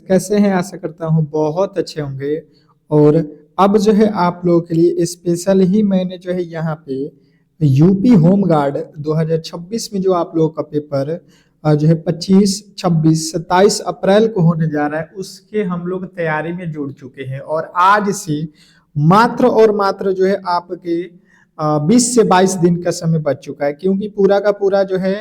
कैसे हैं? आशा करता हूँ बहुत अच्छे होंगे। और अब जो है आप लोगों के लिए स्पेशल ही मैंने जो है यहाँ पे यूपी होम गार्ड 2026 में जो आप लोगों का पेपर जो है 25, 26, 27 अप्रैल को होने जा रहा है, उसके हम लोग तैयारी में जुड़ चुके हैं। और आज से मात्र और मात्र जो है आपके 20 से 22 दिन का समय बच चुका है, क्योंकि पूरा का पूरा जो है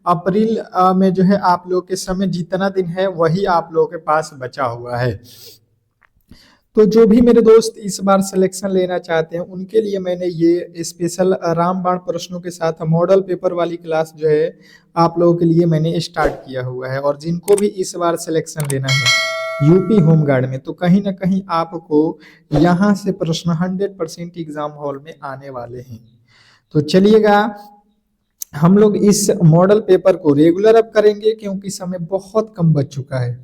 अप्रैल में जो है आप लोग के समय जितना दिन है वही आप लोगों के पास बचा हुआ है। तो जो भी मेरे दोस्त इस बार सिलेक्शन लेना चाहते हैं उनके लिए मैंने ये स्पेशल रामबाण प्रश्नों के साथ मॉडल पेपर वाली क्लास जो है आप लोगों के लिए मैंने स्टार्ट किया हुआ है। और जिनको भी इस बार सिलेक्शन लेना है यूपी होमगार्ड में, तो कहीं ना कहीं आपको यहाँ से प्रश्न 100% एग्जाम हॉल में आने वाले हैं। तो चलिएगा, हम लोग इस मॉडल पेपर को रेगुलर अब करेंगे क्योंकि समय बहुत कम बच चुका है।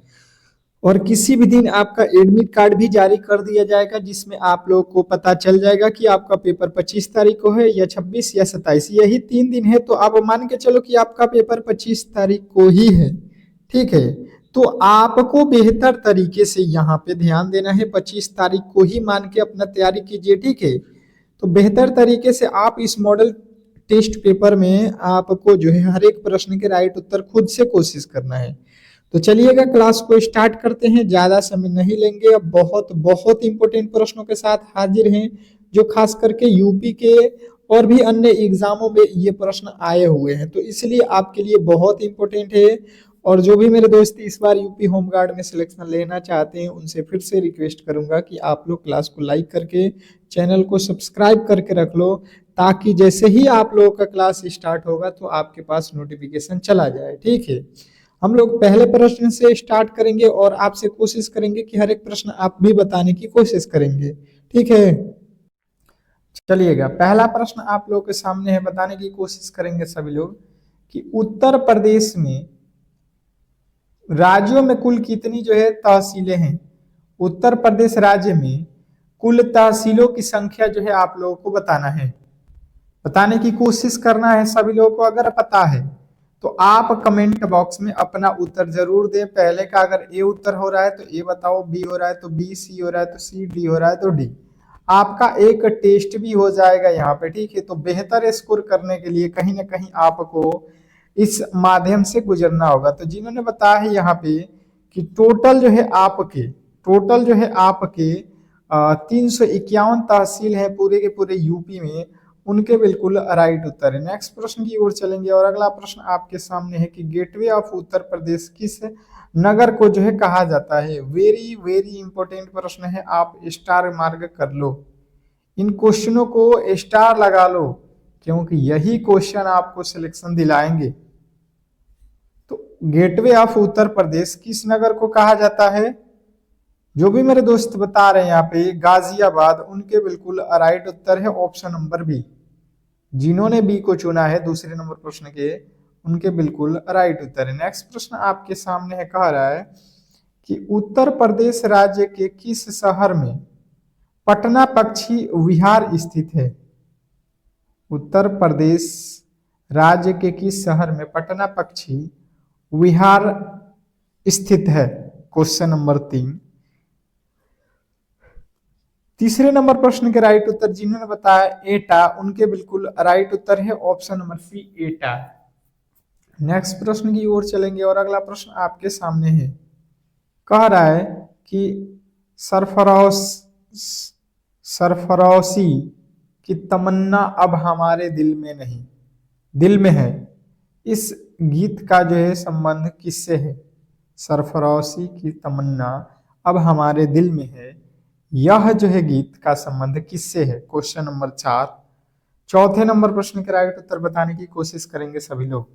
और किसी भी दिन आपका एडमिट कार्ड भी जारी कर दिया जाएगा, जिसमें आप लोग को पता चल जाएगा कि आपका पेपर 25 तारीख को है या 26 या 27, यही 3 दिन है। तो आप मान के चलो कि आपका पेपर 25 तारीख को ही है, ठीक है। तो आपको बेहतर तरीके से यहाँ पे ध्यान देना है, 25 तारीख को ही मान के अपना तैयारी कीजिए, ठीक है। तो बेहतर तरीके से आप इस मॉडल टेस्ट पेपर में आपको जो है हर एक प्रश्न के राइट उत्तर खुद से कोशिश करना है। तो चलिएगा, क्लास को स्टार्ट करते हैं, ज्यादा समय नहीं लेंगे। अब बहुत बहुत इंपॉर्टेंट प्रश्नों के साथ हाजिर हैं, जो खास करके यूपी के और भी अन्य एग्जामों में ये प्रश्न आए हुए हैं, तो इसलिए आपके लिए बहुत इंपॉर्टेंट है। और जो भी मेरे दोस्त इस बार यूपी होमगार्ड में सिलेक्शन लेना चाहते हैं उनसे फिर से रिक्वेस्ट करूंगा कि आप लोग क्लास को लाइक करके चैनल को सब्सक्राइब करके रख लो, ताकि जैसे ही आप लोगों का क्लास स्टार्ट होगा तो आपके पास नोटिफिकेशन चला जाए, ठीक है। हम लोग पहले प्रश्न से स्टार्ट करेंगे और आपसे कोशिश करेंगे कि हर एक प्रश्न आप भी बताने की कोशिश करेंगे, ठीक है। चलिएगा, पहला प्रश्न आप लोगों के सामने है, बताने की कोशिश करेंगे सभी लोग कि उत्तर प्रदेश में राज्यों में कुल कितनी जो है तहसीलें हैं। उत्तर प्रदेश राज्य में कुल तहसीलों की संख्या जो है आप लोगों को बताना है, बताने की कोशिश करना है सभी लोगों को। अगर पता है तो आप कमेंट बॉक्स में अपना उत्तर जरूर दें। पहले का अगर ए उत्तर हो रहा है तो ए बताओ, बी हो रहा है तो बी, सी हो रहा है तो सी, डी हो रहा है तो डी। आपका एक टेस्ट भी हो जाएगा यहाँ पे, ठीक है। तो बेहतर स्कोर करने के लिए कहीं ना कहीं आपको इस माध्यम से गुजरना होगा। तो जिन्होंने बताया है यहाँ पे कि टोटल जो है आपके 351 तहसील है पूरे के पूरे यूपी में, उनके बिल्कुल राइट उत्तर है। नेक्स्ट प्रश्न की ओर चलेंगे और अगला प्रश्न आपके सामने है कि गेटवे ऑफ उत्तर प्रदेश किस नगर को जो है कहा जाता है। वेरी वेरी इंपॉर्टेंट प्रश्न है, आप स्टार मार्क कर लो, इन क्वेश्चनों को स्टार लगा लो, क्योंकि यही क्वेश्चन आपको सिलेक्शन दिलाएंगे। तो गेटवे ऑफ उत्तर प्रदेश किस नगर को कहा जाता है? जो भी मेरे दोस्त बता रहे हैं यहाँ पे गाजियाबाद, उनके बिल्कुल राइट उत्तर है ऑप्शन नंबर बी। जिन्होंने बी को चुना है दूसरे नंबर प्रश्न के, उनके बिल्कुल राइट उत्तर है। नेक्स्ट प्रश्न आपके सामने है, कह रहा है कि उत्तर प्रदेश राज्य के किस शहर में पटना पक्षी विहार स्थित है। उत्तर प्रदेश राज्य के किस शहर में पटना पक्षी विहार स्थित है? Question number 3। तीसरे नंबर प्रश्न के राइट उत्तर जिन्होंने बताया एटा, उनके बिल्कुल राइट उत्तर है ऑप्शन नंबर सी, एटा। नेक्स्ट प्रश्न की ओर चलेंगे और अगला प्रश्न आपके सामने है, कह रहा है कि सरफरोश सरफरोशी की तमन्ना अब हमारे दिल में नहीं, दिल में है। इस गीत का जो है संबंध किससे है? सरफरोशी की तमन्ना अब हमारे दिल में है, यह जो है गीत का संबंध किससे है? Question number 4। चौथे नंबर प्रश्न के राइट उत्तर बताने की कोशिश करेंगे सभी लोग।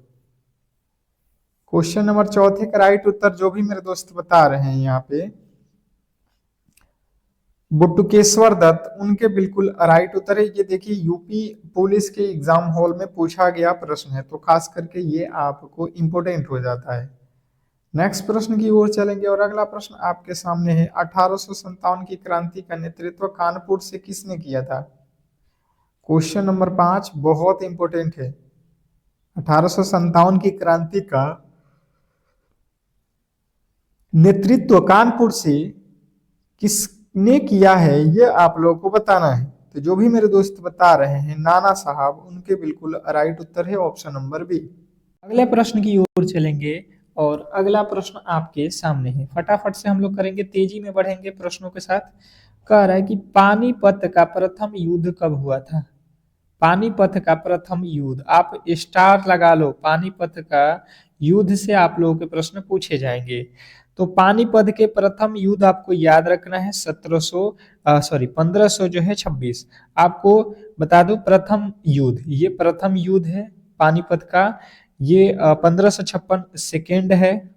क्वेश्चन नंबर चौथे का राइट उत्तर जो भी मेरे दोस्त बता रहे हैं यहाँ पे बुटुकेश्वर दत्त, उनके बिल्कुल राइट उत्तर है। ये देखिए यूपी पुलिस के एग्जाम हॉल में पूछा गया प्रश्न है, तो खास करके ये आपको इंपोर्टेंट हो जाता है। नेक्स्ट प्रश्न की ओर चलेंगे और अगला प्रश्न आपके सामने है, 1857 की क्रांति का नेतृत्व कानपुर से किसने किया था? क्वेश्चन नंबर 5 बहुत इंपॉर्टेंट है। 1857 की क्रांति का नेतृत्व कानपुर से किसने किया है, ये आप लोगों को बताना है। तो जो भी मेरे दोस्त बता रहे हैं नाना साहब, उनके बिल्कुल राइट उत्तर है ऑप्शन नंबर बी। अगले प्रश्न की ओर चलेंगे और अगला प्रश्न आपके सामने है। फटाफट से हम लोग करेंगे, तेजी में बढ़ेंगे प्रश्नों के साथ। कह रहा है कि पानीपत का प्रथम युद्ध कब हुआ था। पानीपत का प्रथम युद्ध, आप स्टार लगा लो, पानीपत का युद्ध से आप लोगों के प्रश्न पूछे जाएंगे। तो पानीपत के प्रथम युद्ध आपको याद रखना है 1500 जो है 26। आपको बता दो प्रथम युद्ध, ये प्रथम युद्ध है पानीपत का, ये 1556 सेकेंड है,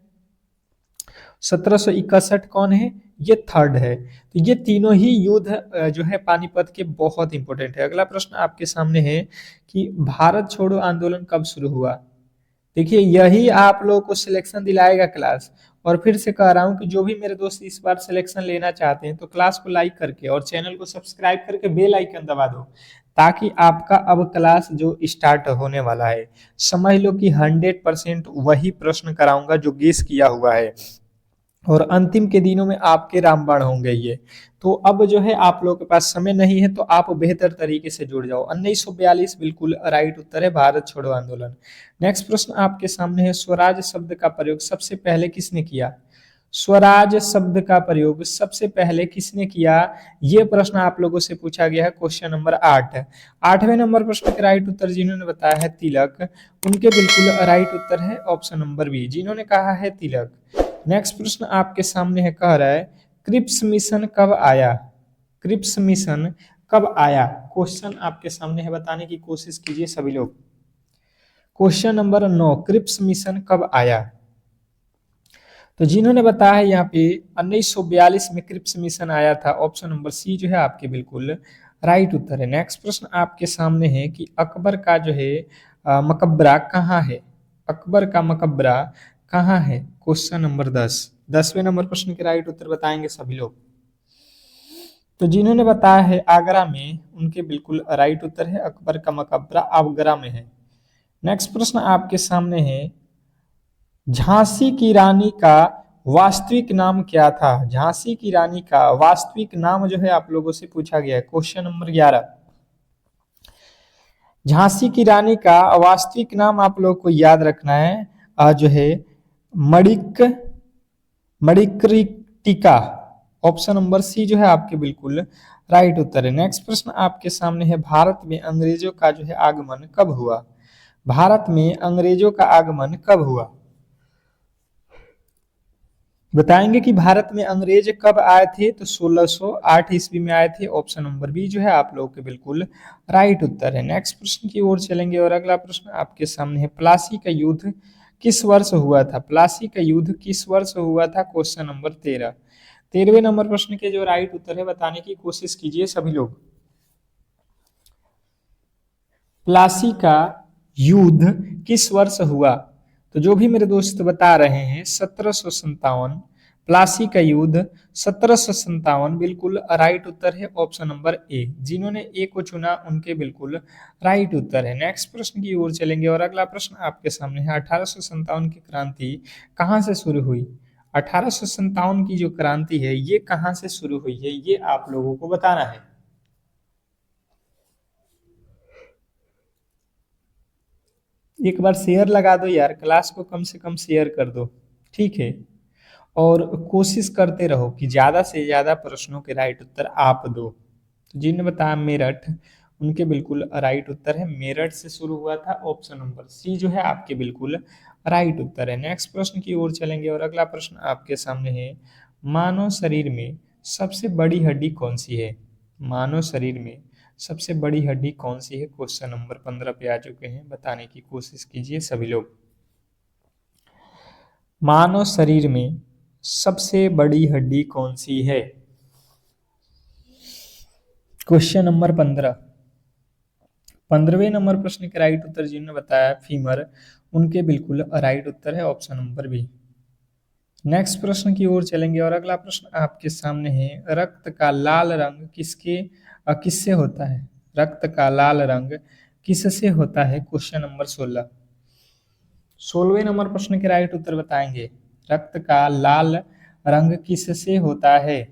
1761 कौन है, ये थर्ड है। तो ये तीनों ही युद्ध जो है पानीपत के बहुत इंपॉर्टेंट है। अगला प्रश्न आपके सामने है कि भारत छोड़ो आंदोलन कब शुरू हुआ। देखिए यही आप लोगों को सिलेक्शन दिलाएगा क्लास। और फिर से कह रहा हूं कि जो भी मेरे दोस्त इस बार सिलेक्शन लेना चाहते हैं तो क्लास को लाइक करके और चैनल को सब्सक्राइब करके बेल आइकन दबा दो, ताकि आपका अब क्लास जो स्टार्ट होने वाला है, समझ लो कि 100% वही प्रश्न कराऊंगा जो गेस किया हुआ है, और अंतिम के दिनों में आपके रामबाण होंगे ये। तो अब जो है आप लोगों के पास समय नहीं है, तो आप बेहतर तरीके से जुड़ जाओ। 1942 बिल्कुल राइट उत्तर है, भारत छोड़ो आंदोलन। नेक्स्ट प्रश्न आपके सामने है, स्वराज शब्द का प्रयोग सबसे पहले किसने किया। स्वराज शब्द का प्रयोग सबसे पहले किसने किया, ये प्रश्न आप लोगों से पूछा गया है, क्वेश्चन नंबर 8। 8वें नंबर प्रश्न के राइट उत्तर जिन्होंने बताया है तिलक, उनके बिल्कुल राइट उत्तर है ऑप्शन नंबर बी, जिन्होंने कहा है तिलक। नेक्स्ट प्रश्न आपके सामने है, कह रहा है क्रिप्स मिशन कब आया। क्रिप्स मिशन कब आया, क्वेश्चन आपके सामने है, बताने की कोशिश कीजिए सभी लोग। क्वेश्चन नंबर 9, क्रिप्स मिशन कब आया। तो जिन्होंने बताया है यहाँ पे 1942 में क्रिप्स मिशन आया था, ऑप्शन नंबर सी जो है आपके बिल्कुल राइट उत्तर है। नेक्स्ट प्रश्न आपके सामने है कि अकबर का जो है मकबरा कहाँ है। अकबर का मकबरा कहाँ है, क्वेश्चन नंबर 10। 10वें नंबर प्रश्न के राइट उत्तर बताएंगे सभी लोग। तो जिन्होंने बताया है आगरा में, उनके बिल्कुल राइट उत्तर है, अकबर का मकबरा आगरा में है। नेक्स्ट प्रश्न आपके सामने है, झांसी की रानी का वास्तविक नाम क्या था। झांसी की रानी का वास्तविक नाम जो है आप लोगों से पूछा गया है, क्वेश्चन नंबर 11। झांसी की रानी का वास्तविक नाम आप लोग को याद रखना है जो है मणिक मणिकृतिका, ऑप्शन नंबर सी जो है आपके बिल्कुल राइट उत्तर है। नेक्स्ट प्रश्न आपके सामने है, भारत में अंग्रेजों का जो है आगमन कब हुआ। भारत में अंग्रेजों का आगमन कब हुआ, बताएंगे कि भारत में अंग्रेज कब आए थे। तो 1608 ईस्वी में आए थे, ऑप्शन नंबर बी जो है आप लोगों के बिल्कुल राइट उत्तर है। नेक्स्ट प्रश्न की ओर चलेंगे और अगला प्रश्न आपके सामने है, प्लासी का युद्ध किस वर्ष हुआ था। प्लासी का युद्ध किस वर्ष हुआ था, क्वेश्चन नंबर 13। 13वें नंबर प्रश्न के जो राइट उत्तर है बताने की कोशिश कीजिए सभी लोग। प्लासी का युद्ध किस वर्ष हुआ, तो जो भी मेरे दोस्त बता रहे हैं 1757, प्लासी का युद्ध 1757 बिल्कुल राइट उत्तर है, ऑप्शन नंबर ए। जिन्होंने ए को चुना उनके बिल्कुल राइट उत्तर है। नेक्स्ट प्रश्न की ओर चलेंगे और अगला प्रश्न आपके सामने है, 1857 की क्रांति कहाँ से शुरू हुई। 1857 की जो क्रांति है ये कहाँ से शुरू हुई है, ये आप लोगों को बताना है। एक बार शेयर लगा दो यार, क्लास को कम से कम शेयर कर दो, ठीक है। और कोशिश करते रहो कि ज्यादा से ज्यादा प्रश्नों के राइट उत्तर आप दो। तो जिन्होंने बताया मेरठ, उनके बिल्कुल राइट उत्तर है, मेरठ से शुरू हुआ था, ऑप्शन नंबर सी जो है आपके बिल्कुल राइट उत्तर है। नेक्स्ट प्रश्न की ओर चलेंगे और अगला प्रश्न आपके सामने है, मानव शरीर में सबसे बड़ी हड्डी कौन सी है। मानव शरीर में सबसे बड़ी हड्डी कौन सी है, क्वेश्चन नंबर 15 पे आ चुके हैं, बताने की कोशिश कीजिए सभी लोग। मानव शरीर में सबसे बड़ी हड्डी कौन सी है, क्वेश्चन नंबर 15। 15वें नंबर प्रश्न के राइट उत्तर जिन्होंने बताया फीमर, उनके बिल्कुल राइट उत्तर है, ऑप्शन नंबर बी। नेक्स्ट प्रश्न की ओर चलेंगे और अगला प्रश्न आपके सामने है, रक्त का लाल रंग किससे होता है। रक्त का लाल रंग किससे होता है, क्वेश्चन नंबर 16। 16वें नंबर प्रश्न के राइट उत्तर बताएंगे, रक्त का लाल रंग किससे होता है?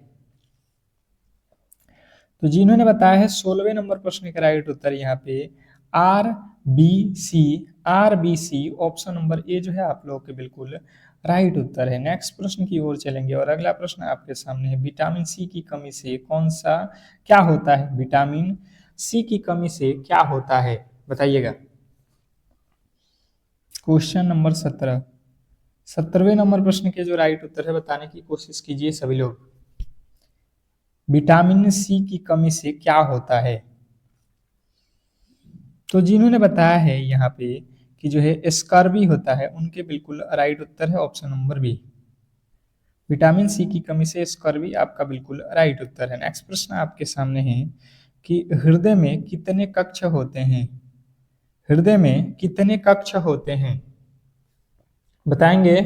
तो जिन्होंने बताया है 16वें नंबर प्रश्न का राइट उत्तर यहाँ पे R B C. R B C option number A जो है आप लोगों के बिल्कुल राइट उत्तर है। नेक्स्ट प्रश्न की ओर चलेंगे और अगला प्रश्न आपके सामने है विटामिन सी की कमी से कौन सा क्या होता है? विटामिन सी की कमी से क्या होता है बताइएगा। Question number 17। 17वें नंबर प्रश्न के जो राइट उत्तर है बताने की कोशिश कीजिए सभी लोग। विटामिन सी की कमी से क्या होता है? तो जिन्होंने बताया है यहाँ पे कि जो है स्कर्वी होता है उनके बिल्कुल राइट उत्तर है option number B. Vitamin C की कमी से स्कर्वी आपका बिल्कुल राइट उत्तर है। नेक्स्ट प्रश्न आपके सामने है कि हृदय में कितने कक्ष होते हैं? हृदय में कितने कक्ष होते हैं बताएंगे।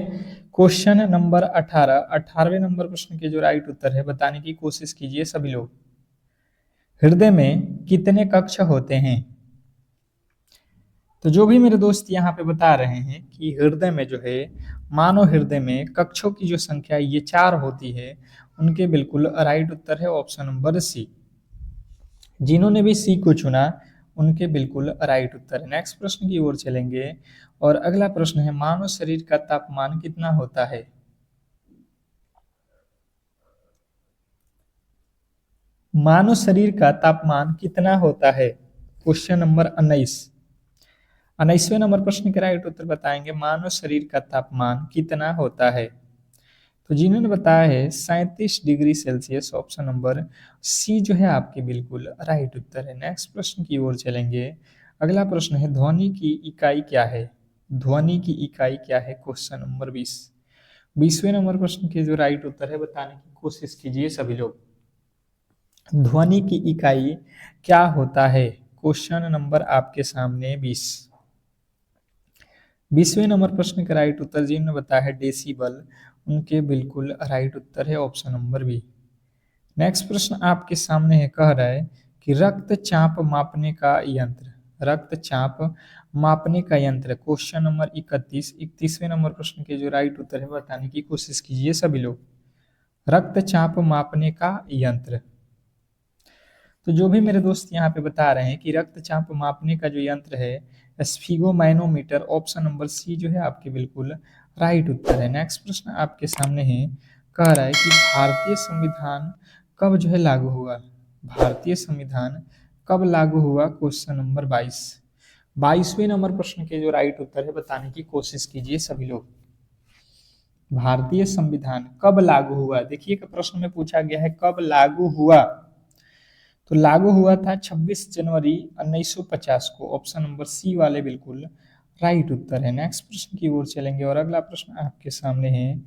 Question number 18। 18वें नंबर प्रश्न के जो राइट उत्तर है बताने की कोशिश कीजिए सभी लोग। हृदय में कितने कक्ष होते हैं? तो जो भी मेरे दोस्त यहाँ पे बता रहे हैं कि हृदय में जो है मानव हृदय में कक्षों की जो संख्या ये 4 होती है उनके बिल्कुल राइट उत्तर है ऑप्शन नंबर सी। जिन्होंने भी सी को चुना उनके बिल्कुल राइट उत्तर है। नेक्स्ट प्रश्न की ओर चलेंगे और अगला प्रश्न है मानव शरीर का तापमान कितना होता है? मानव शरीर का तापमान कितना होता है? Question number 19। 19वें नंबर प्रश्न के राइट उत्तर बताएंगे मानव शरीर का तापमान कितना होता है? तो जिन्होंने बताया है 37 degree Celsius option number C जो है आपके बिल्कुल राइट उत्तर है। नेक्स्ट प्रश्न की ओर चलेंगे। अगला प्रश्न है ध्वनि की इकाई क्या है? ध्वनि की इकाई क्या है? Question number 20। 20वें नंबर प्रश्न के जो राइट उत्तर है बताने की कोशिश कीजिए सभी लोग। ध्वनि की इकाई क्या होता है? क्वेश्चन नंबर आपके सामने 20। 20वें नंबर प्रश्न का राइट उत्तर जिन्होंने बताया है डेसिबल उनके बिल्कुल राइट उत्तर है ऑप्शन नंबर बी। नेक्स्ट प्रश्न आपके सामने है कह रहा है कि रक्तचाप मापने का यंत्र। रक्तचाप मापने का यंत्र क्वेश्चन नंबर 31। 31वें नंबर प्रश्न के जो राइट उत्तर है बताने की कोशिश कीजिए सभी लोग। रक्तचाप मापने का यंत्र। तो जो भी मेरे दोस्त यहाँ पे बता रहे हैं कि रक्तचाप मापने का जो यंत्र है स्फिगोमैनोमीटर ऑप्शन नंबर सी जो है आपके बिल्कुल राइट उत्तर है। नेक्स्ट प्रश्न आपके सामने है कह रहा है कि भारतीय संविधान कब जो है लागू हुआ? भारतीय संविधान कब लागू हुआ? Question number 22। 22वें नंबर प्रश्न के जो राइट उत्तर है बताने की कोशिश कीजिए सभी लोग। भारतीय संविधान कब लागू हुआ? देखिए प्रश्न में पूछा गया है कब लागू हुआ। तो लागू हुआ था 26 जनवरी 1950 को। ऑप्शन नंबर सी वाले बिल्कुल राइट उत्तर है। नेक्स्ट प्रश्न की ओर चलेंगे और अगला प्रश्न आपके सामने है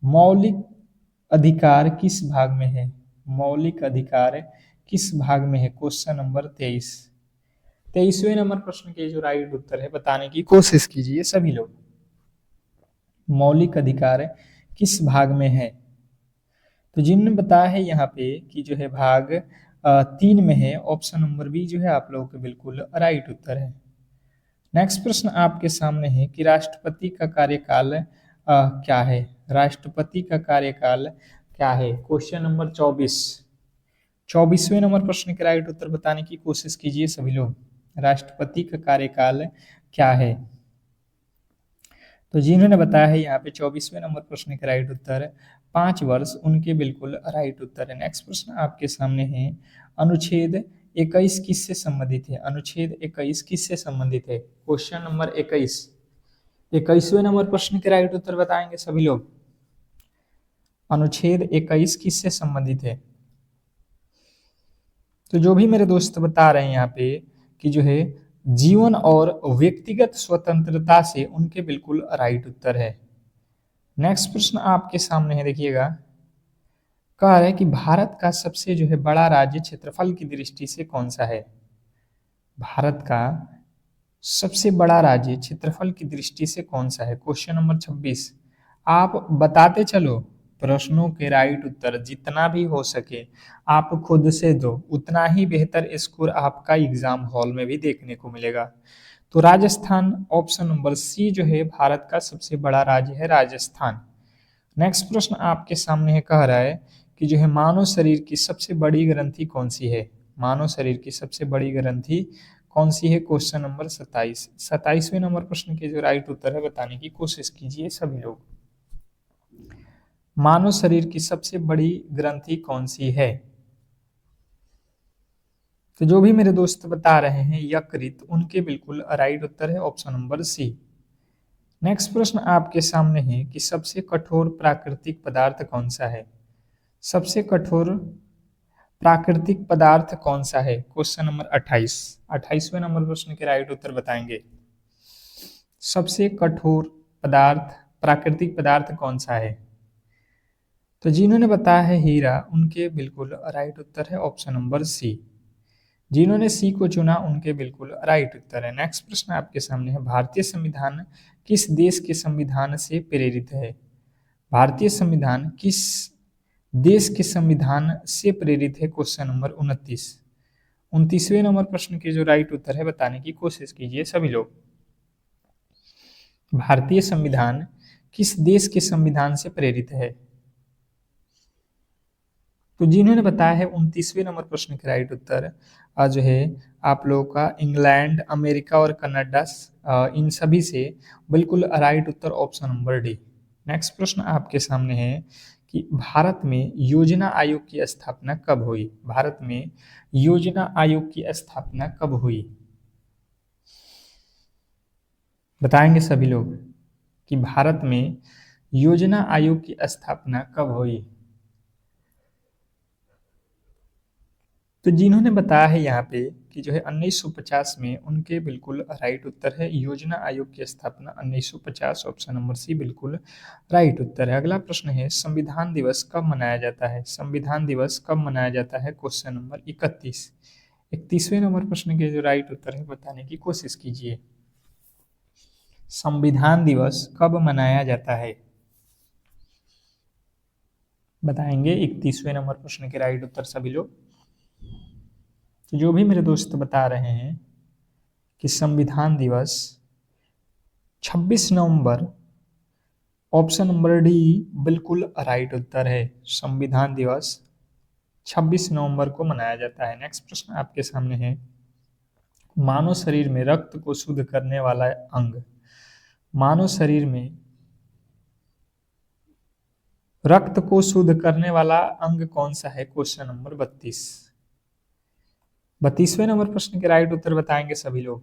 मौलिक अधिकार किस भाग में है? मौलिक अधिकार किस भाग में है? Question number 23। 23वें नंबर प्रश्न के जो राइट उत्तर है बताने की कोशिश कीजिए सभी लोग। मौलिक अधिकार किस भाग में है? तो जिन्होंने बताया है यहाँ पे कि जो है भाग 3 में है ऑप्शन नंबर बी जो है आप लोगों के बिल्कुल राइट उत्तर है। नेक्स्ट प्रश्न आपके सामने है कि राष्ट्रपति का कार्यकाल क्या है? राष्ट्रपति का कार्यकाल क्या है? Question number 24। 24वें नंबर प्रश्न के राइट उत्तर बताने की कोशिश कीजिए सभी लोग। राष्ट्रपति का कार्यकाल क्या है? तो जिन्होंने बताया है यहाँ पे 24वें नंबर प्रश्न का राइट उत्तर 5 वर्ष उनके बिल्कुल राइट उत्तर है। नेक्स्ट प्रश्न आपके सामने है अनुच्छेद 21 किससे संबंधित है? अनुच्छेद 21 किससे संबंधित है? Question number 21। 21वें नंबर प्रश्न के राइट उत्तर बताएंगे सभी लोग। अनुच्छेद 21 किससे संबंधित है? तो जो भी मेरे दोस्त बता रहे हैं यहाँ पे कि जो है जीवन और व्यक्तिगत स्वतंत्रता से उनके बिल्कुल राइट उत्तर है। नेक्स्ट प्रश्न आपके सामने है देखिएगा कह रहा है कि भारत का सबसे जो है बड़ा राज्य क्षेत्रफल की दृष्टि से कौन सा है? भारत का सबसे बड़ा राज्य क्षेत्रफल की दृष्टि से कौन सा है? Question number 26। आप बताते चलो प्रश्नों के राइट उत्तर जितना भी हो सके आप खुद से दो, उतना ही बेहतर स्कोर आपका एग्जाम हॉल में भी देखने को मिलेगा। तो राजस्थान ऑप्शन नंबर सी जो है भारत का सबसे बड़ा राज्य है राजस्थान। नेक्स्ट प्रश्न आपके सामने है, कह रहा है कि जो है मानव शरीर की सबसे बड़ी ग्रंथि कौन सी है। मानव शरीर की सबसे बड़ी ग्रंथि कौन सी है, क्वेश्चन नंबर 27। 27वें नंबर प्रश्न के जो राइट उत्तर है बताने की कोशिश कीजिए सभी लोग। मानव शरीर की सबसे बड़ी ग्रंथि कौन सी है। तो जो भी मेरे दोस्त बता रहे हैं यकृत, उनके बिल्कुल राइट उत्तर है ऑप्शन नंबर सी। नेक्स्ट प्रश्न आपके सामने है कि सबसे कठोर प्राकृतिक पदार्थ कौन सा है। सबसे कठोर प्राकृतिक पदार्थ कौन सा है, क्वेश्चन नंबर 28। 28वें नंबर प्रश्न के राइट उत्तर बताएंगे। सबसे कठोर पदार्थ प्राकृतिक पदार्थ कौन सा है। तो जिन्होंने बताया है हीरा, उनके बिल्कुल राइट उत्तर है ऑप्शन नंबर सी। जिन्होंने सी को चुना उनके बिल्कुल राइट उत्तर है। नेक्स्ट प्रश्न आपके सामने है, भारतीय संविधान किस देश के संविधान से प्रेरित है। भारतीय संविधान किस देश के संविधान से प्रेरित है, क्वेश्चन नंबर 29। 29वें नंबर प्रश्न के जो राइट उत्तर है बताने की कोशिश कीजिए सभी लोग। भारतीय संविधान किस देश के संविधान से प्रेरित है। तो जिन्होंने बताया है 29वें नंबर प्रश्न के राइट उत्तर जो है आप लोगों का इंग्लैंड, अमेरिका और कनाडा, इन सभी से बिल्कुल राइट उत्तर ऑप्शन नंबर डी। नेक्स्ट प्रश्न आपके सामने है कि भारत में योजना आयोग की स्थापना कब हुई। भारत में योजना आयोग की स्थापना कब हुई, बताएंगे सभी लोग कि भारत में योजना आयोग की स्थापना कब हुई। तो जिन्होंने बताया है यहाँ पे कि जो है 1950 में, उनके बिल्कुल राइट उत्तर है योजना आयोग की स्थापना 1950, ऑप्शन नंबर सी बिल्कुल राइट उत्तर है। अगला प्रश्न है, संविधान दिवस कब मनाया जाता है। संविधान दिवस कब मनाया जाता है, क्वेश्चन नंबर 31। 31वें नंबर प्रश्न के जो राइट उत्तर है बताने की कोशिश कीजिए। संविधान दिवस कब मनाया जाता है, बताएंगे 31वें नंबर प्रश्न के राइट उत्तर सभी लोग। तो जो भी मेरे दोस्त बता रहे हैं कि संविधान दिवस 26 नवंबर, ऑप्शन नंबर डी बिल्कुल राइट उत्तर है। संविधान दिवस 26 नवंबर को मनाया जाता है। नेक्स्ट प्रश्न आपके सामने है, मानव शरीर में रक्त को शुद्ध करने वाला अंग। मानव शरीर में रक्त को शुद्ध करने वाला अंग कौन सा है, क्वेश्चन नंबर 32। 32वें नंबर प्रश्न के राइट उत्तर बताएंगे सभी लोग।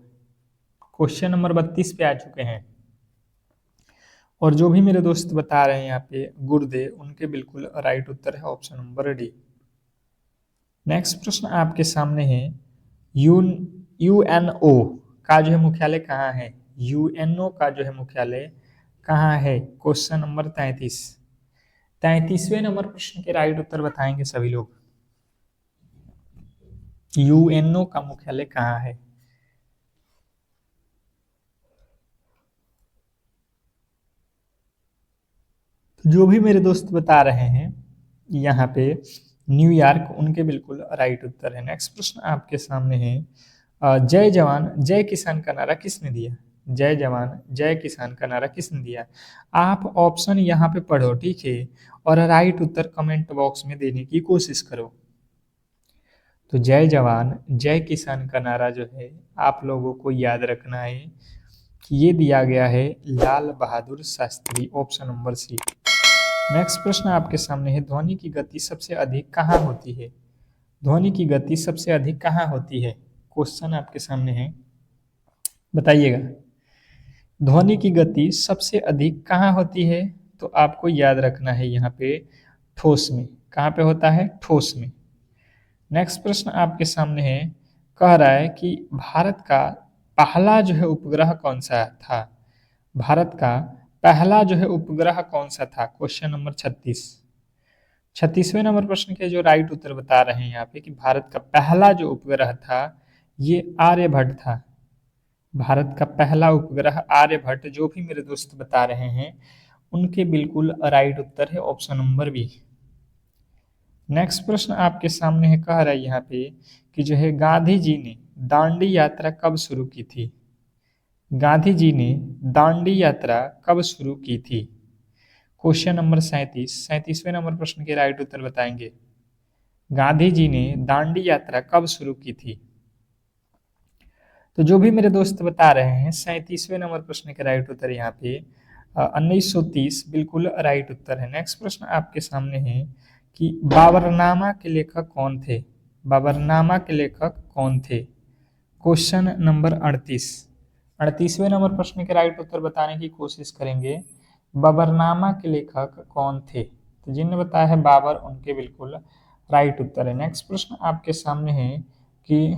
क्वेश्चन नंबर 32 पे आ चुके हैं। और जो भी मेरे दोस्त बता रहे हैं यहाँ पे गुर्दे, उनके बिल्कुल राइट उत्तर है ऑप्शन नंबर डी। नेक्स्ट प्रश्न आपके सामने है, यूएनओ का जो है मुख्यालय कहाँ है। यूएनओ का जो है मुख्यालय कहाँ है, क्वेश्चन नंबर 33। 33वें नंबर प्रश्न के राइट उत्तर बताएंगे सभी लोग। यूएनओ का मुख्यालय कहाँ है। तो जो भी मेरे दोस्त बता रहे हैं यहाँ पे न्यूयॉर्क, उनके बिल्कुल राइट उत्तर है। नेक्स्ट प्रश्न आपके सामने है, जय जवान जय किसान का नारा किसने दिया। जय जवान जय किसान का नारा किसने दिया। आप ऑप्शन यहाँ पे पढ़ो, ठीक है, और राइट उत्तर कमेंट बॉक्स में देने की कोशिश करो। तो जय जवान जय किसान का नारा जो है आप लोगों को याद रखना है कि ये दिया गया है Lal Bahadur Shastri, option number C. Next प्रश्न आपके सामने है, ध्वनि की गति सबसे अधिक कहाँ होती है। ध्वनि की गति सबसे अधिक कहाँ होती है, क्वेश्चन आपके सामने है, बताइएगा। ध्वनि की गति सबसे अधिक कहाँ होती है, तो आपको याद रखना है यहाँ पे ठोस में। कहाँ पे होता है, ठोस में। नेक्स्ट प्रश्न आपके सामने है, कह रहा है कि भारत का पहला जो है उपग्रह कौन सा था। भारत का पहला जो है उपग्रह कौन सा था, क्वेश्चन नंबर 36। 36वें नंबर प्रश्न के जो राइट उत्तर बता रहे हैं यहाँ पे कि भारत का पहला जो उपग्रह था ये आर्यभट्ट था। भारत का पहला उपग्रह आर्यभट्ट, जो भी मेरे दोस्त बता रहे हैं उनके बिल्कुल राइट उत्तर है ऑप्शन नंबर बी। नेक्स्ट प्रश्न आपके सामने है, कह रहा है यहाँ पे कि जो है गांधी जी ने दांडी यात्रा कब शुरू की थी। गांधी जी ने दांडी यात्रा कब शुरू की थी, क्वेश्चन नंबर 37वें नंबर प्रश्न के राइट उत्तर बताएंगे। गांधी जी ने दांडी यात्रा कब शुरू की थी? तो जो भी मेरे दोस्त बता रहे हैं 37वें नंबर प्रश्न के राइट उत्तर यहाँ पे 1930 बिल्कुल राइट उत्तर है। नेक्स्ट प्रश्न आपके सामने है कि बाबरनामा के लेखक कौन थे? बाबरनामा के लेखक कौन थे? क्वेश्चन नंबर 38वें नंबर प्रश्न के राइट उत्तर बताने की कोशिश करेंगे। बाबरनामा के लेखक कौन थे? तो जिन्होंने बताया है बाबर, उनके बिल्कुल राइट उत्तर है। नेक्स्ट प्रश्न आपके सामने है कि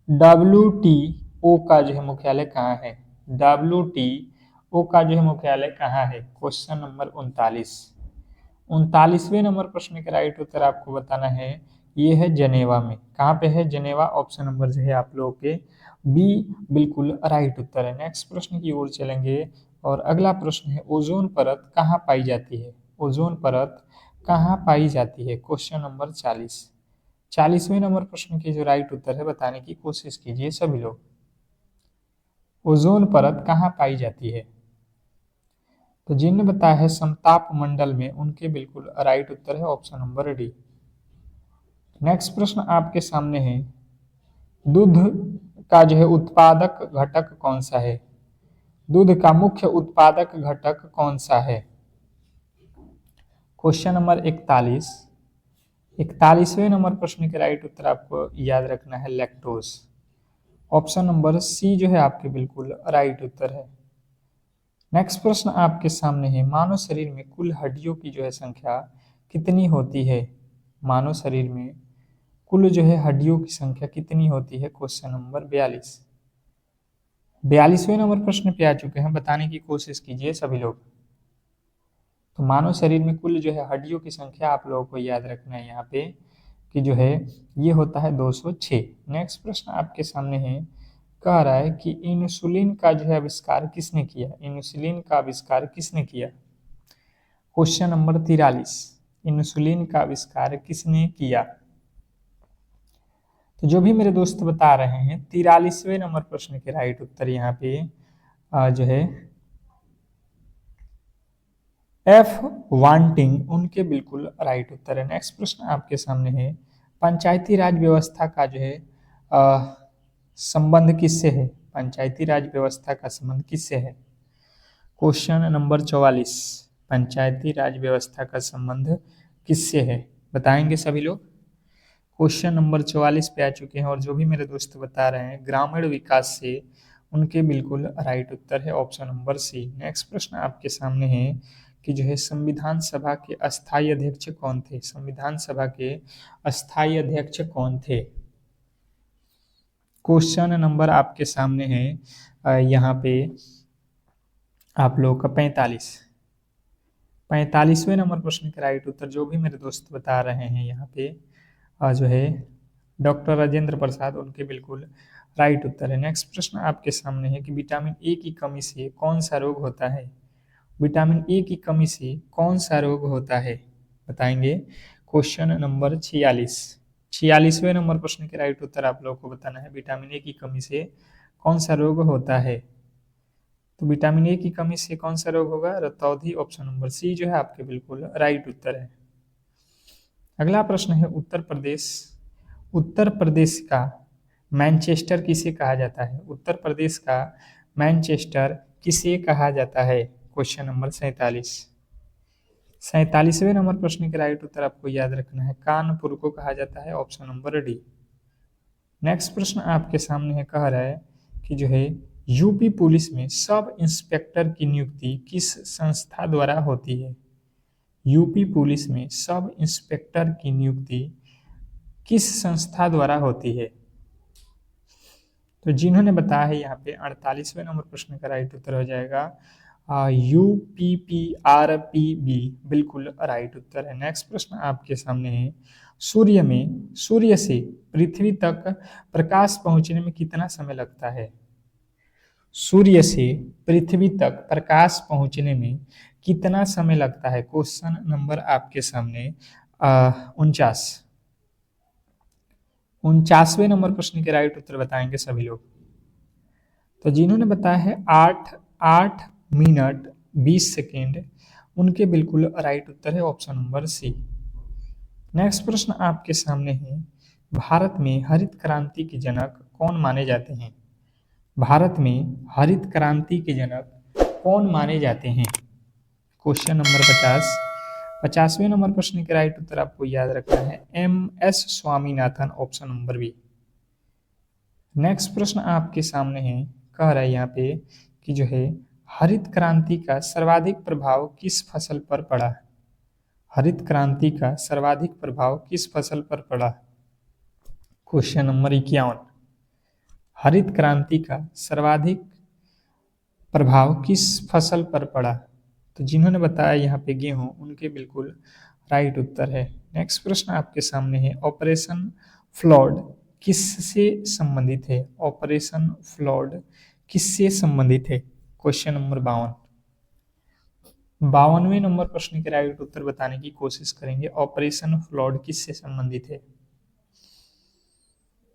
WTO का जो है मुख्यालय कहाँ है? WTO का जो है मुख्यालय कहाँ है? क्वेश्चन नंबर 39वें नंबर प्रश्न का राइट उत्तर आपको बताना है, ये है जनेवा में। कहाँ पे है? जनेवा। ऑप्शन नंबर जो है आप लोगों के बी बिल्कुल राइट उत्तर है। नेक्स्ट प्रश्न की ओर चलेंगे और अगला प्रश्न है ओजोन परत कहाँ पाई जाती है? ओजोन परत कहाँ पाई जाती है? क्वेश्चन नंबर 40वें नंबर प्रश्न के जो राइट उत्तर है बताने की कोशिश कीजिए सभी लोग। ओजोन परत कहाँ पाई जाती है? तो जिन्होंने बताया है समताप मंडल में, उनके बिल्कुल राइट उत्तर है ऑप्शन नंबर डी। नेक्स्ट प्रश्न आपके सामने है दूध का जो है उत्पादक घटक कौन सा है? दूध का मुख्य उत्पादक घटक कौन सा है? क्वेश्चन नंबर 41वें नंबर प्रश्न के राइट उत्तर आपको याद रखना है लैक्टोज। ऑप्शन नंबर सी जो है आपके बिल्कुल राइट उत्तर है। नेक्स्ट प्रश्न आपके सामने है मानव शरीर में कुल हड्डियों की जो है संख्या कितनी होती है? मानव शरीर में कुल जो है हड्डियों की संख्या कितनी होती है? क्वेश्चन नंबर 42वें नंबर प्रश्न पे आ चुके हैं, बताने की कोशिश कीजिए सभी लोग। तो मानव शरीर में कुल जो है हड्डियों की संख्या आप लोगों को याद रखना है यहाँ पे कि जो है ये होता है 206। नेक्स्ट प्रश्न आपके सामने है, कह रहा है कि इंसुलिन का जो है आविष्कार किसने किया? इंसुलिन का आविष्कार किसने किया? क्वेश्चन नंबर 43, इंसुलिन का आविष्कार किसने किया? तो जो भी मेरे दोस्त बता रहे हैं 43वें नंबर प्रश्न के राइट उत्तर यहाँ पे जो है एफ वांटिंग, उनके बिल्कुल राइट उत्तर है। नेक्स्ट प्रश्न आपके सामने है पंचायती राज व्यवस्था का जो है संबंध किससे है? पंचायती राज व्यवस्था का संबंध किससे है? क्वेश्चन नंबर 44, पंचायती राज व्यवस्था का संबंध किससे है? बताएंगे सभी लोग। क्वेश्चन नंबर 44 पे आ चुके हैं और जो भी मेरे दोस्त बता रहे हैं ग्रामीण विकास से, उनके बिल्कुल राइट उत्तर है ऑप्शन नंबर सी। नेक्स्ट प्रश्न आपके सामने है कि जो है संविधान सभा के अस्थायी अध्यक्ष कौन थे? संविधान सभा के अस्थायी अध्यक्ष कौन थे? क्वेश्चन नंबर आपके सामने है यहाँ पे आप लोग का 45वें नंबर प्रश्न का राइट उत्तर जो भी मेरे दोस्त बता रहे हैं यहाँ पे जो है डॉक्टर राजेंद्र प्रसाद, उनके बिल्कुल राइट उत्तर है। नेक्स्ट प्रश्न आपके सामने है कि विटामिन ए की कमी से कौन सा रोग होता है? विटामिन ए की कमी से कौन सा रोग होता है? बताएंगे। क्वेश्चन नंबर 46वें नंबर प्रश्न के राइट उत्तर आप लोगों को बताना है विटामिन ए की कमी से कौन सा रोग होता है? तो विटामिन ए की कमी से कौन सा रोग होगा? रतौंधी। ऑप्शन नंबर सी जो है आपके बिल्कुल राइट उत्तर है। अगला प्रश्न है उत्तर प्रदेश का मैनचेस्टर किसे कहा जाता है? उत्तर प्रदेश का मैनचेस्टर किसे कहा जाता है? क्वेश्चन नंबर 47वें नंबर प्रश्न के राइट उत्तर आपको याद रखना है कानपुर को कहा जाता है, ऑप्शन नंबर डी। नेक्स्ट प्रश्न आपके सामने है, कह रहा है कि जो है यूपी पुलिस में सब इंस्पेक्टर की नियुक्ति किस संस्था द्वारा होती है? यूपी पुलिस में सब इंस्पेक्टर की नियुक्ति किस संस्था द्वारा होती है? तो जिन्होंने बताया है यहाँ पे 48वें नंबर प्रश्न का राइट उत्तर हो जाएगा UPPRPB, बिल्कुल राइट उत्तर है। नेक्स्ट प्रश्न आपके सामने है सूर्य से पृथ्वी तक प्रकाश पहुंचने में कितना समय लगता है? सूर्य से पृथ्वी तक प्रकाश पहुंचने में कितना समय लगता है? क्वेश्चन नंबर आपके सामने 49वें नंबर प्रश्न के राइट उत्तर बताएंगे सभी लोग। तो जिन्होंने बताया है 8 मिनट 20 सेकेंड, उनके बिल्कुल राइट उत्तर है ऑप्शन नंबर सी। नेक्स्ट प्रश्न आपके सामने है, भारत में हरित क्रांति के जनक कौन माने जाते हैं? भारत में हरित क्रांति के जनक कौन माने जाते हैं? Question number 50। 50वें नंबर प्रश्न के राइट उत्तर आपको याद रखना है M S. Swaminathan, option number B. Next प्रश्न आपके सामने है, कह रहा है यहाँ पे कि जो है हरित क्रांति का सर्वाधिक प्रभाव किस फसल पर पड़ा? हरित क्रांति का सर्वाधिक प्रभाव किस फसल पर पड़ा? Question number 51। हरित क्रांति का सर्वाधिक प्रभाव किस फसल पर पड़ा? तो जिन्होंने बताया यहाँ पे गेहूं, उनके बिल्कुल राइट उत्तर है। नेक्स्ट प्रश्न आपके सामने है, ऑपरेशन फ्लड किससे संबंधित है? ऑपरेशन फ्लड किससे संबंधित है? Question number 52। 52वें नंबर प्रश्न के राइट उत्तर बताने की कोशिश करेंगे, ऑपरेशन फ्लड किससे संबंधित है?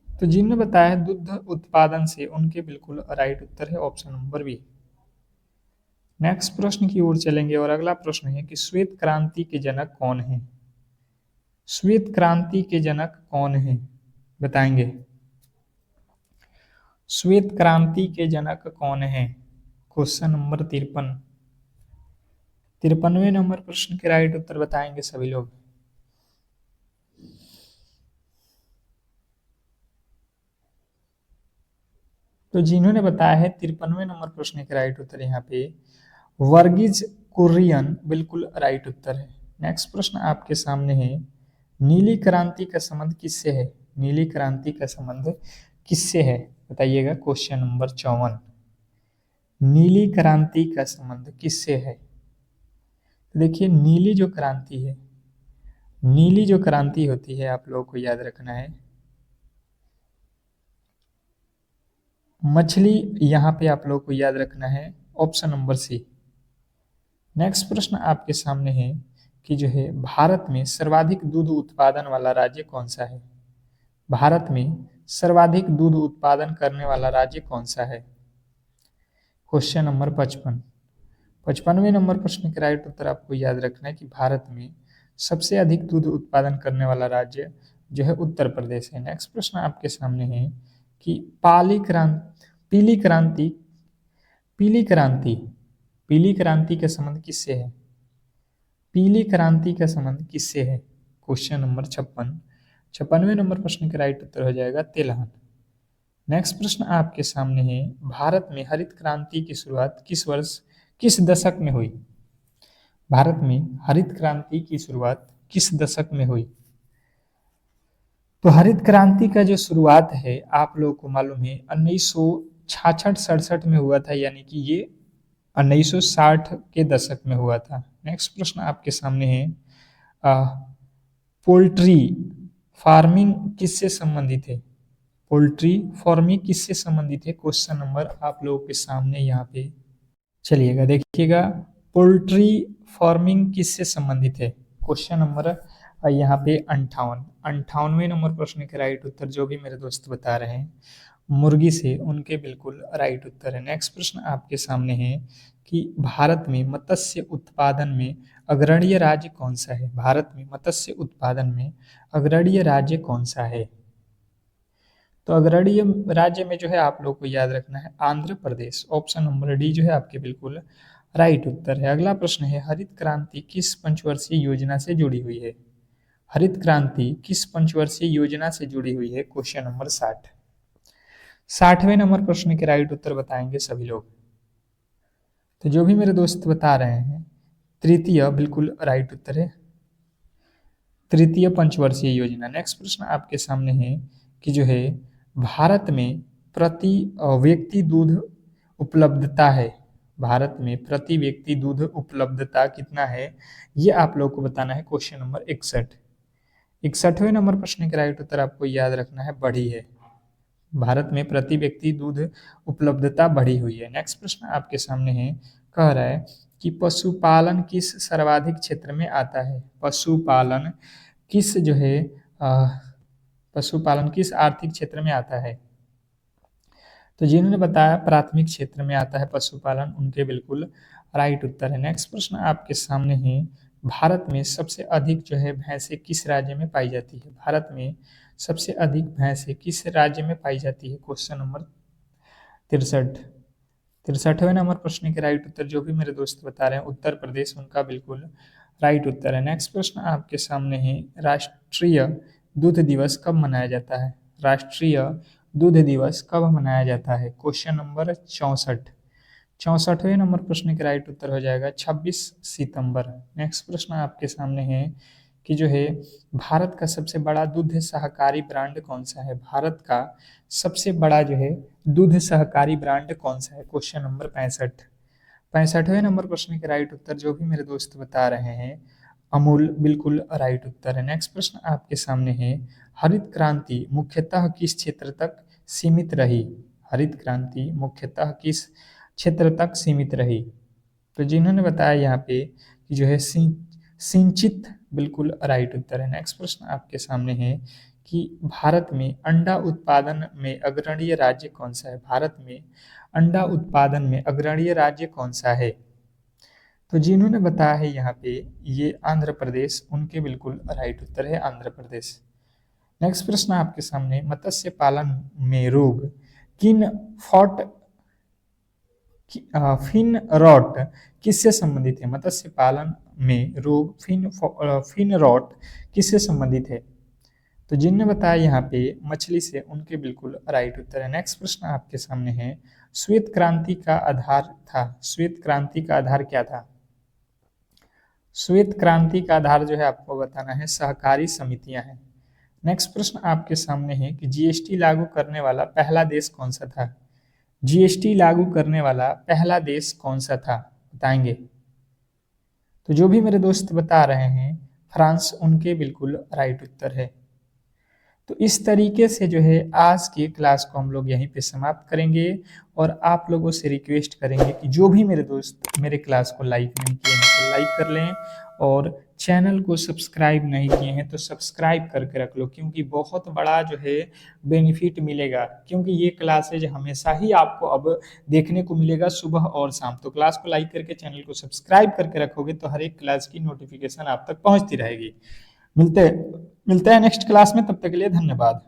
तो जिन्होंने बताया दुग्ध उत्पादन से, उनके बिल्कुल राइट उत्तर है ऑप्शन नंबर बी। नेक्स्ट प्रश्न की ओर चलेंगे और अगला प्रश्न है कि श्वेत क्रांति के जनक कौन है? श्वेत क्रांति के जनक कौन है, बताएंगे? श्वेत क्रांति के जनक कौन है? Question number 53। 53वें नंबर प्रश्न के राइट उत्तर बताएंगे सभी लोग। तो जिन्होंने बताया है 53वें नंबर प्रश्न के राइट उत्तर यहाँ पे वर्गीज कुरियन, बिल्कुल राइट उत्तर है। नेक्स्ट प्रश्न आपके सामने है, नीली क्रांति का संबंध किससे है? नीली क्रांति का संबंध किससे है, बताइएगा? Question number 54। नीली क्रांति का संबंध किससे है? देखिए नीली जो क्रांति है, नीली जो क्रांति होती है, आप लोगों को याद रखना है, मछली, यहाँ पे आप लोगों को याद रखना है ऑप्शन नंबर सी। नेक्स्ट प्रश्न आपके सामने है कि जो है भारत में सर्वाधिक दूध उत्पादन वाला राज्य कौन सा है? भारत में सर्वाधिक दूध उत्पादन करने वाला राज्य कौन सा है? Question number 55। 55वें नंबर प्रश्न के राइट उत्तर आपको याद रखना है कि भारत में सबसे अधिक दूध उत्पादन करने वाला राज्य जो है उत्तर प्रदेश है। नेक्स्ट प्रश्न आपके सामने है कि पीली क्रांति पीली क्रांति का संबंध किससे है? पीली क्रांति का संबंध किससे है? Question number 56। 56वें नंबर प्रश्न का राइट उत्तर हो जाएगा तेलहन। नेक्स्ट प्रश्न आपके सामने है, भारत में हरित क्रांति की शुरुआत किस वर्ष, किस दशक में हुई? भारत में हरित क्रांति की शुरुआत किस दशक में हुई? तो हरित क्रांति का जो शुरुआत है, आप लोगों को मालूम है 1966-67 में हुआ था, यानी कि ये 1960 के दशक में हुआ था। नेक्स्ट प्रश्न आपके सामने है, पोल्ट्री फार्मिंग किससे संबंधित है? पोल्ट्री फार्मिंग किससे संबंधित है? क्वेश्चन नंबर आप लोगों के सामने यहाँ पे, चलिएगा देखिएगा, पोल्ट्री फार्मिंग किससे संबंधित है? क्वेश्चन नंबर यहाँ पे 58वें नंबर प्रश्न के राइट उत्तर जो भी मेरे दोस्त बता रहे हैं मुर्गी से, उनके बिल्कुल राइट उत्तर है। नेक्स्ट प्रश्न आपके सामने है कि भारत में मत्स्य उत्पादन में अग्रणीय राज्य कौन सा है? भारत में मत्स्य उत्पादन में अग्रणीय राज्य कौन सा है? तो अग्रणीय राज्य में जो है आप लोग को याद रखना है Andhra Pradesh, option number D जो है आपके बिल्कुल राइट उत्तर है। अगला प्रश्न है, हरित क्रांति किस पंचवर्षीय योजना से जुड़ी हुई है? हरित क्रांति किस पंचवर्षीय योजना से जुड़ी हुई है? Question number 60। 60वें नंबर प्रश्न के राइट उत्तर बताएंगे सभी लोग। तो जो भी मेरे दोस्त बता रहे हैं, तृतीय बिल्कुल राइट उत्तर है, तृतीय पंचवर्षीय योजना। नेक्स्ट प्रश्न आपके सामने है कि जो है भारत में प्रति व्यक्ति दूध उपलब्धता है, भारत में प्रति व्यक्ति दूध उपलब्धता कितना है, ये आप लोगों को बताना है। Question number 61। 61वें नंबर प्रश्न का राइट उत्तर आपको याद रखना है बढ़ी है, भारत में प्रति व्यक्ति दूध उपलब्धता बढ़ी हुई है। नेक्स्ट प्रश्न आपके सामने है, कह रहा है कि पशुपालन किस सर्वाधिक क्षेत्र में आता है? पशुपालन किस जो है पशुपालन किस आर्थिक क्षेत्र में आता है? तो जिन्होंने बताया प्राथमिक क्षेत्र में आता है पशुपालन, उनके बिल्कुल राइट उत्तर है। नेक्स्ट प्रश्न आपके सामने है, भारत में सबसे अधिक जो है भैंसें किस राज्य में पाई जाती है? भारत में सबसे अधिक भैंसें किस राज्य में पाई जाती है? Question number 63। 63वें नंबर प्रश्न के राइट उत्तर जो भी मेरे दोस्त बता रहे हैं उत्तर प्रदेश, उनका बिल्कुल राइट उत्तर है। नेक्स्ट प्रश्न आपके सामने है, राष्ट्रीय दूध दिवस कब मनाया जाता है? राष्ट्रीय दूध दिवस कब मनाया जाता है? Question number 64। 64वें नंबर प्रश्न का राइट उत्तर हो जाएगा 26 सितंबर। नेक्स्ट प्रश्न आपके सामने है कि जो है भारत का सबसे बड़ा दूध सहकारी ब्रांड कौन सा है? भारत का सबसे बड़ा जो है दूध सहकारी ब्रांड कौन सा है? Question number 65। 65वें नंबर प्रश्न के राइट उत्तर जो भी मेरे दोस्त बता रहे हैं अमूल बिल्कुल राइट उत्तर है। नेक्स्ट प्रश्न आपके सामने है, हरित क्रांति मुख्यतः किस क्षेत्र तक सीमित रही? हरित क्रांति मुख्यतः किस क्षेत्र तक सीमित रही? तो जिन्होंने बताया यहाँ पे कि जो है सिंचित बिल्कुल राइट उत्तर है। नेक्स्ट प्रश्न आपके सामने है कि भारत में अंडा उत्पादन में अग्रणीय राज्य कौन सा है? भारत में अंडा उत्पादन में अग्रणीय राज्य कौन सा है? तो जिन्होंने बताया है यहाँ पे ये आंध्र प्रदेश, उनके बिल्कुल राइट उत्तर है आंध्र प्रदेश। नेक्स्ट प्रश्न आपके सामने, मत्स्य पालन में रोग किन फॉट फिन रॉट किससे संबंधित है? मत्स्य पालन में रोग फिन रॉट किससे संबंधित है? तो जिनने बताया यहाँ पे मछली से, उनके बिल्कुल राइट उत्तर है। नेक्स्ट प्रश्न आपके सामने है, श्वेत क्रांति का आधार था, श्वेत क्रांति का आधार क्या था? श्वेत क्रांति का आधार जो है आपको बताना है सहकारी समितियां हैं। नेक्स्ट प्रश्न आपके सामने है कि जीएसटी लागू करने वाला पहला देश कौन सा था? जीएसटी लागू करने वाला पहला देश कौन सा था, बताएंगे? तो जो भी मेरे दोस्त बता रहे हैं फ्रांस, उनके बिल्कुल राइट उत्तर है। तो इस तरीके से जो है आज की क्लास को हम लोग यहीं पे समाप्त करेंगे और आप लोगों से रिक्वेस्ट करेंगे कि जो भी मेरे दोस्त मेरे क्लास को लाइक नहीं किए हैं तो लाइक कर लें और चैनल को सब्सक्राइब नहीं किए हैं तो सब्सक्राइब करके रख लो, क्योंकि बहुत बड़ा जो है बेनिफिट मिलेगा, क्योंकि ये क्लासेज हमेशा ही आपको अब देखने को मिलेगा सुबह और शाम। तो क्लास को लाइक करके चैनल को सब्सक्राइब करके रखोगे तो हर एक क्लास की नोटिफिकेशन आप तक पहुंचती रहेगी। मिलते मिलते हैं नेक्स्ट क्लास में, तब तक के लिए धन्यवाद।